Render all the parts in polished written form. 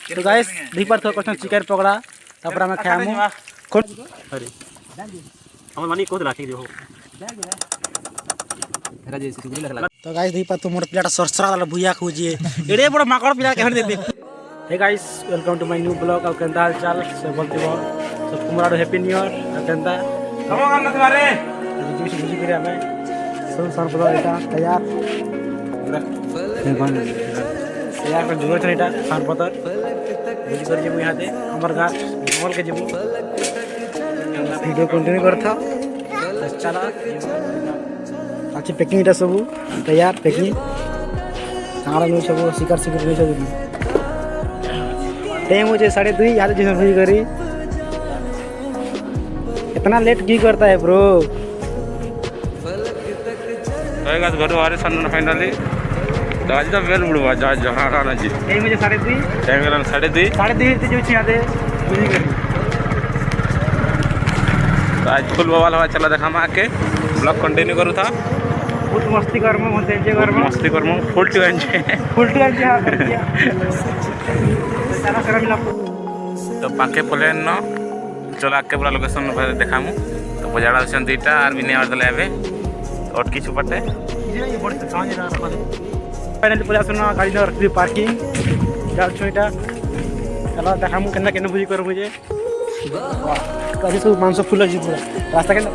तो गाइस देख पार थोड़ा क्वेश्चन चिकन पकड़ा तापर हम खामु कोन अरे हमर मानी को लाठी दे हो तो गाइस देख पार तो मोर प्लेट सरसरा वाला भुया खोजिए एड़े बड़ माकड़ पिला के दे hey guys welcome to my new blog और केंदा हाल चाल सब बोलते हो सब कुमराडो हैप्पी न्यू ईयर और केंदा कमो काम न तुम्हारे आज जी बुझी करे हमें सब सरपदा एटा तैयार हे बन तैयार कर जुरो छटा सरपदा बुझी कर जे यहां दे हमर गाछ मॉल के जेबू वीडियो कंटिन्यू करथा चला अच्छे पैकिंग इटा सब तैयार पैकिंग काड़ा नु सब शिकार शिकार नु सब टाइम मुझे 2:30 याद जैसे बुझी करी इतना लेट की करता है ब्रो होएगा तो घर वाले सन फाइनली तो आज तो बेल बुड़वा जा जहां राणा जी टाइम मुझे 2:30 टाइम गला 2:30 2:30 जो छी आते बुझी करी तो आज फुल बवाल हवा चला देखा मा के ब्लॉग कंटिन्यू करू था बहुत मस्ती करम मत एंजॉय करम मस्ती करमु फुल टू एंजॉय हां कर दिया चला कर मिला तो पाके प्लेन न चला के पूरा लोकेशन देखामु तो बजाड़ा होसन दुईटा आर भी नेवर दले आबे और किछु पटे ये बड़ से कांजे ना रखा फाइनली पुलिस न गाड़ी न रखली पार्किंग जाल छोटा चला देखामु केना केना बुझी कर मुझे काजी सब मांस फुल जी पूरा रास्ता केना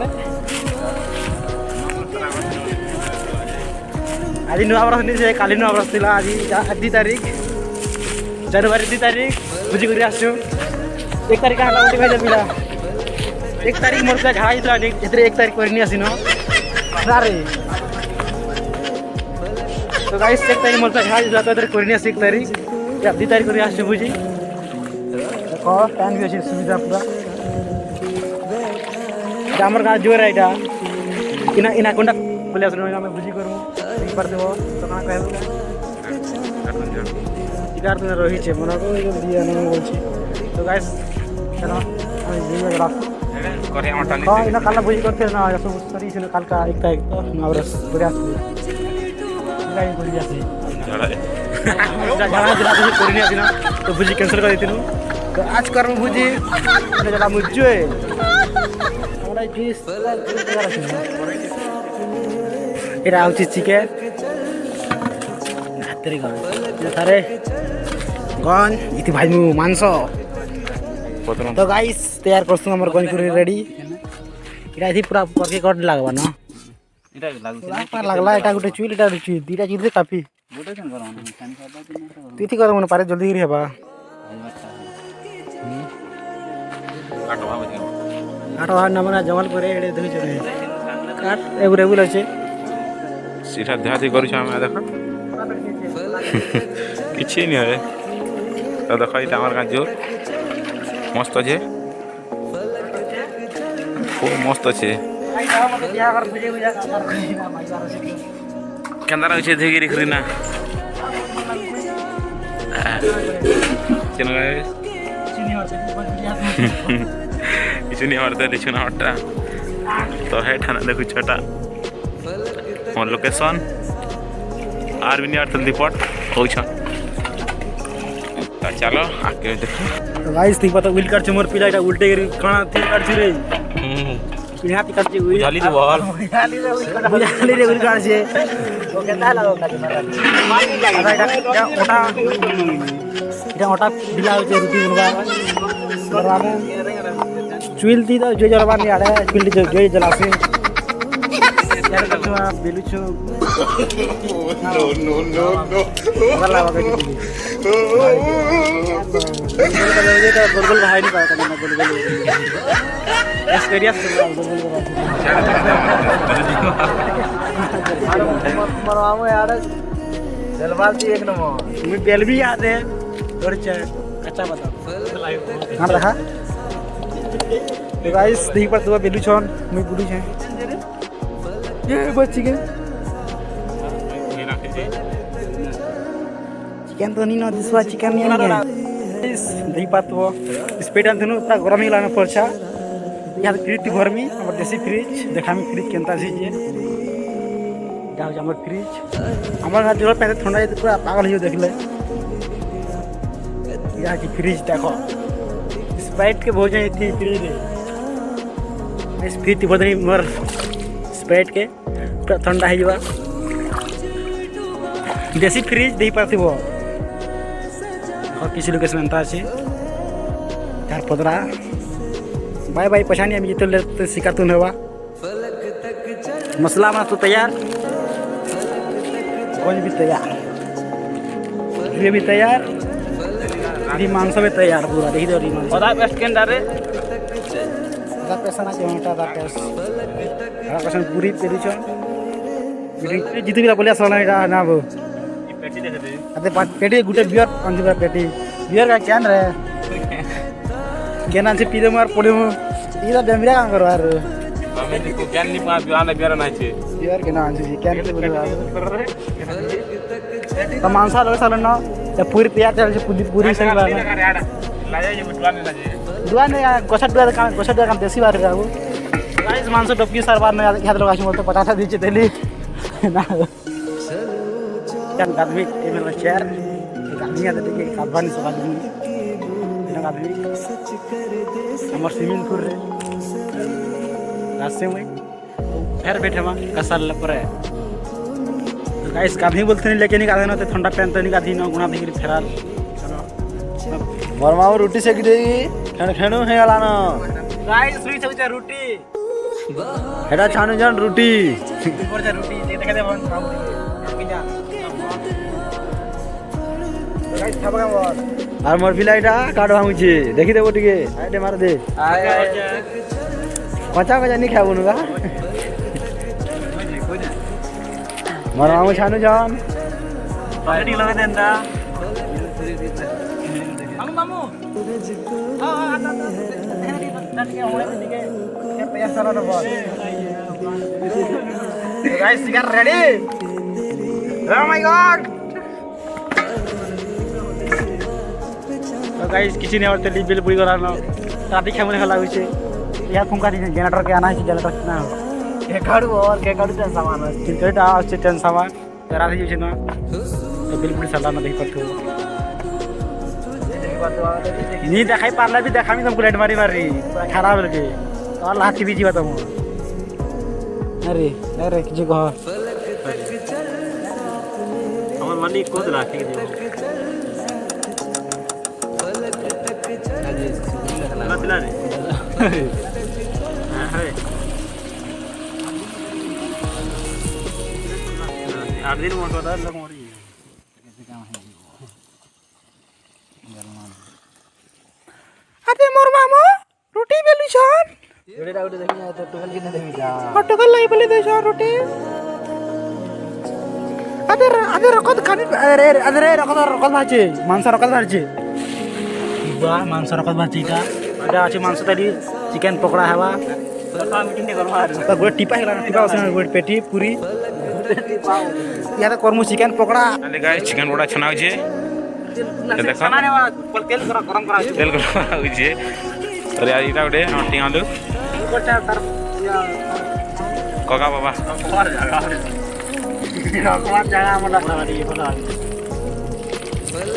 आज नुआ बरस नहीं से काली नुआ बरस थिला आज 2 तारीख जनवरी 2 तारीख बुझी करी आसु 1 तारीख हला उठी भाई जबिला 1 तारीख मोर का झाई थिला इतरे 1 तारीख करनी आसी न अरे तो गाइस 1 तारीख मोर का झाई थिला तो इतरे करनी आसी 1 तारीख या 2 तारीख करी आसु बुझी देखो टाइम भी अछि सुविधा पूरा हमर गांव जोर आइटा इना कोंडा पुलिस न में बुझी करू एक बार देबो तो ना कहबो शिकार तो रही छे मना को दिया न बोलছি तो गाइस चलो আমি ভিডিও রাখো করে আমার টানি हां इना काला बुझी करते ना सब सरी ছিল কালকা 1 तारीख तो আমরা করে আসছি গাই করে যাচ্ছি জানা দিলা বুঝি করে নি আসিনা তো বুঝি ক্যান্সেল করে দিতিনু তো আজ করব বুঝি যেটা মুজে আমরা ডিশ তৈরি আছে এটা হচ্ছে চিকেন হাতের গান তারে गन इति भाई मु मांस तो गाइस तैयार करसु हमर गन कुरी रेडी इटा इति पूरा करके कट लागबा न इटा लागु लागला इटा गुटे चुइल इटा चुइल दीटा चुइल काफी गुटे जन करन तिथि करम न पारे जल्दी रे हेबा आटो हा नमना जमल करे एडे धुई चले काट एगु रेगुलर छे सीधा ध्यान करू छ हम देखा किछि नहीं है तो देखो ये हमारे जोर मस्त अच्छे खूब मस्त अच्छे केंद्र अच्छे धीरे खरीना चुनी हमारे चुना हटा तो है ठाना देखो छोटा हमारे लोकेशन आर भी नहीं आर रिपोर्ट हो चलो आके देखो तो गाइस ठीक पता व्हील कर मोर पिला एटा उल्टे करी खाना थी कर छी रे यहां पे कर छी व्हील झाली दे बॉल झाली रे व्हील कर छी तो केता लागो काटी मारा एटा ओटा बिला जे रुटी बनवा राने चुइल दी तो जो जरबा नहीं आड़े चुइल जो जलासी यार तो बेलु छु नो वाला वाला गोल भाई नहीं पाता ना गोल एक्सपीरियंस मरवाओ यार जलवाल थी एक नंबर मैं बेल भी याद है और कच्चा बता हां रखा तो गाइस देख पर तो बेलु छन मैं बुडी छे ये बस चिकन चिकन तो नहीं ना दिसवा चिकन नहीं है इस दही पात वो स्पीड अंतनु पूरा गरम ही लाना पड़छा यार फ्रिज गरमी हमर देसी फ्रिज देखा में फ्रिज केनता छी जे जाओ हमर फ्रिज हमर हाथ जोर पे ठंडा पूरा पागल हो देखले यहाँ की फ्रिज देखो स्प्राइट के भोजन इतनी फ्रिज है फ्रिज बदनी मोर स्प्राइट के पूरा ठंडा है देसी फ्रिज दे पारथी और किसी लोकेशन अंता अच्छे यार पदरा बाय बाय पछानी हम जितने लेते सिकातुन हुआ मसला तो तैयार गोंज भी तैयार ये भी तैयार मांस भी तैयार पूरा देखी दो मांस पदा पेस्ट के अंदर पैसा ना चाहिए पैसा पूरी पेरी चो जितने भी बोलिया सोना इटा ना वो पेटी देखे दे अरे पेटी गुटे बियर पंजी पेटी बियर का कैन रे कैन से पी दे मार पड़े मु इधर डेमरिया काम करो यार हमें को कैन नहीं पा बियाना बियर ना छे बियर के ना जी कैन के बोले तो मांसा लगे सालन ना या पूरी तैयार चल से पूरी सही बात है ला जाए बुटवाने ना जे दुआने गोसा काम देसी बात है वो गाइस मांसा डबकी सरबार ने याद लोग आशी बोलते 50 दीचे तेली ना kan kadmi email share kadmi ada deke kadbani so kadmi ina kadmi amar swimming pool re रास्ते में फिर बैठे वहाँ कसर पर है तो गाइस kadmi बोलते नहीं लेके नहीं कादे ना तो ठंडा पेन तो नहीं कादी ना गुना देखी फेराल मरमा रोटी सेक देगी खेणु है लाना गाइस सुई चौचा रोटी हेडा छानु जान रोटी ऊपर से रोटी देखे दे बन खाऊ जा गाइस खाबा बोल আর মোর বিলাইটা কাট ভাঙুছি দেখি দেবো টিকে আইডে মার দে কচা কচা নি খাবো নুগা মোর মামু ছানু জান पार्टी लगे देन दा मामू मामू हां आता दादी के होले दिखे के पैसा सारा न बोल guys cigar ready oh my God तो गाइस किसी ने और तेली बिल पूरी कराना राती खेमने खला हुई यार फुंका दी जनरेटर के आना है जनरेटर ना के काडू और के काडू टेन सामान क्रिकेट आ अच्छे टेन सामान राती जी ना तो बिल पूरी सलाह ना देख पड़तो नी देखाई पारला भी देखामी तुमको लेट मारी मारी खराब लगे और लाठी भी जीवा तुम अरे अरे जी को हमर मालिक को लाठी के दिला रे हां 8 दिन मोटो दार लोग मोरी अरे मोर मामू रोटी बेलु छन एडे डाउट देखि तो टोकल किने देबी जा टोकल लाई बोले दे छन रोटी अरे रकत खानी अरे रकत भाचे मांस रकत भाचे बा मांस रकत भाचे का ada আছে মাংস তালি চিকেন পকোড়া হবা মিটিং নে করবা তো গোট টিপা হেলা টিপা আছে গোট পেটি পুরি ইয়াতে করমু চিকেন পকোড়া अरे गाइस चिकन बड़ा छना होजे ये देखो खाना ने तेल करा गरम करा तेल करा होजे अरे यार इटा उडे हंटी आलू गोटा तर कोका बाबा रकवार जगह हमरा खाड़ी बोला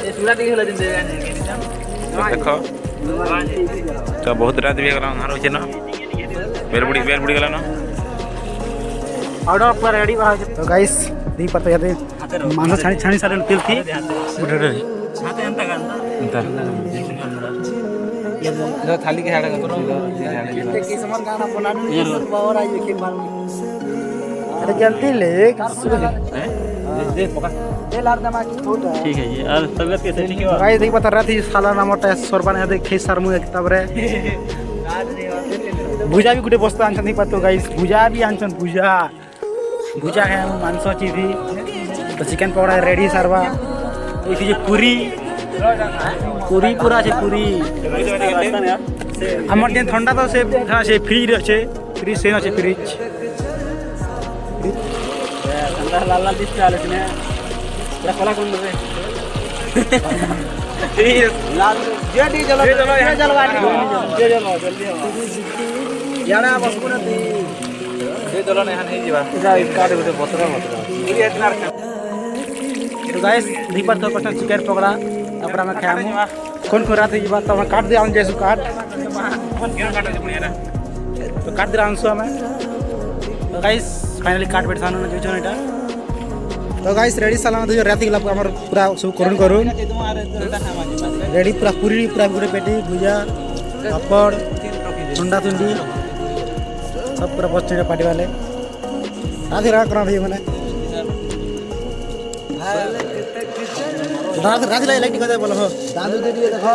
ए सुला दी होला दिन दे देखो तो बहुत रात भी गला अंधार होचे ना बेल बुड़ी गला ना ऑर्डर पर रेडी बा तो गाइस दी पता याद मांस छानी छानी सारे तेल थी बुढ़े हाथे अंत गंदा जो थाली के हाड़ा करो के समान गाना बना ये पावर आई के मार अरे जल्दी ले दे पका ये लार दमा की छोटा ठीक है ये और तबीयत कैसे ठीक है गाइस देख पता रहा थी साला ना मोटा सोरबा ने देख खेस सरमु एक तब रे भुजा भी गुटे बस्ता आनछन नहीं पतो गाइस भुजा भी आनछन भुजा है मांस थी तो चिकन पकड़ा रेडी सरवा ये पूरी पूरा আছে पूरी আমার যেন ঠান্ডা তো সে আছে ফ্রিজ আছে ফ্রিজ সেন আছে ফ্রিজ ঠান্ডা লাল লাল দিতে আলে না এটা কলা কোন দেবে লাল জেডি চলো চলো জলদি ইয়ানা বস কোন দি দে চলো না এখানে যাবা এটা কাটে গটে বতরা এই এতনার तो गाइस दीपर तो पसंद चिकन पकड़ा अपना में खामु कौन को रात की बात तो हम काट दे आऊं जैसे काट तो काट दे आंसू हमें तो गाइस फाइनली काट बैठ सानो जो जो एटा तो गाइस रेडी साला जो रात की हमर पूरा सब करून रेडी पूरा पूरी पूरा गुड़े पेटी भुजा पापड़ ठंडा तुंडी सब पूरा बस पार्टी वाले रात रात करा भाई मैंने रात रात लाइट कदे बोलो हो दादू दे दिए देखो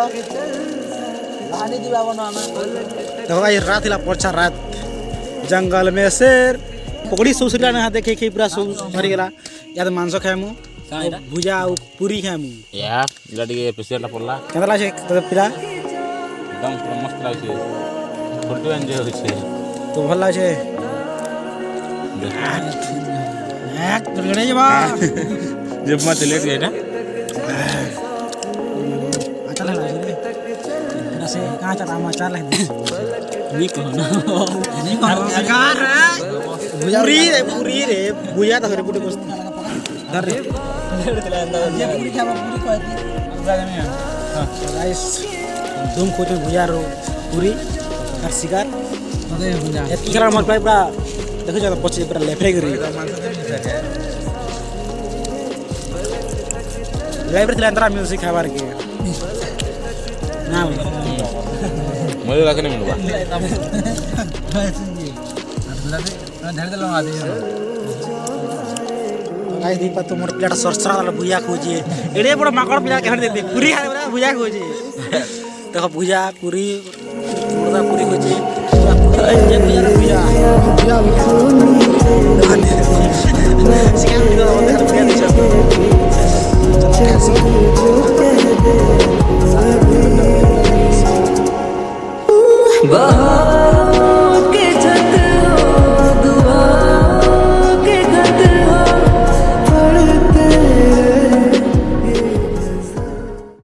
लानी दिबा बनो हमें देखो भाई रात हिला परछा रात जंगल में शेर पकड़ी सुसरिया ने देखे के पूरा सब भरी गेला या तो मांस खाएमु भुजा और पूरी खाएमु यार इला टिके स्पेशल पड़ला केतना लागे तो पिला एकदम पूरा मस्त लागे फोटो एंजॉय होय छे तो भल लागे एक गड़े बा जब मत लेट गए ना अच्छा लगा रे ना से कहां चला हम चार लग नहीं कहो ना सरकार पूरी रे भुजा तो रे बुटे बस धर रे ये पूरी क्या पूरी को आती गाइस तुम को तो भुजा रो पूरी और शिकार अरे भुजा एती करा मत भाई पूरा देखो जा पछे पूरा लेफ्ट करी लाइब्रेरी ले अंदर म्यूजिक हवार के ना मजे लागे नहीं मिलवा गाइस दीपा तो मोर प्लेट सरसरा वाला भुजा खोजी एड़े बड़ माकड़ पिला के हट देते पूरी खाए वाला भुजा खोजी देखो भुजा पूरी मुर्गा पूरी खोजी ये भुजा सिकाम दियो देख बहार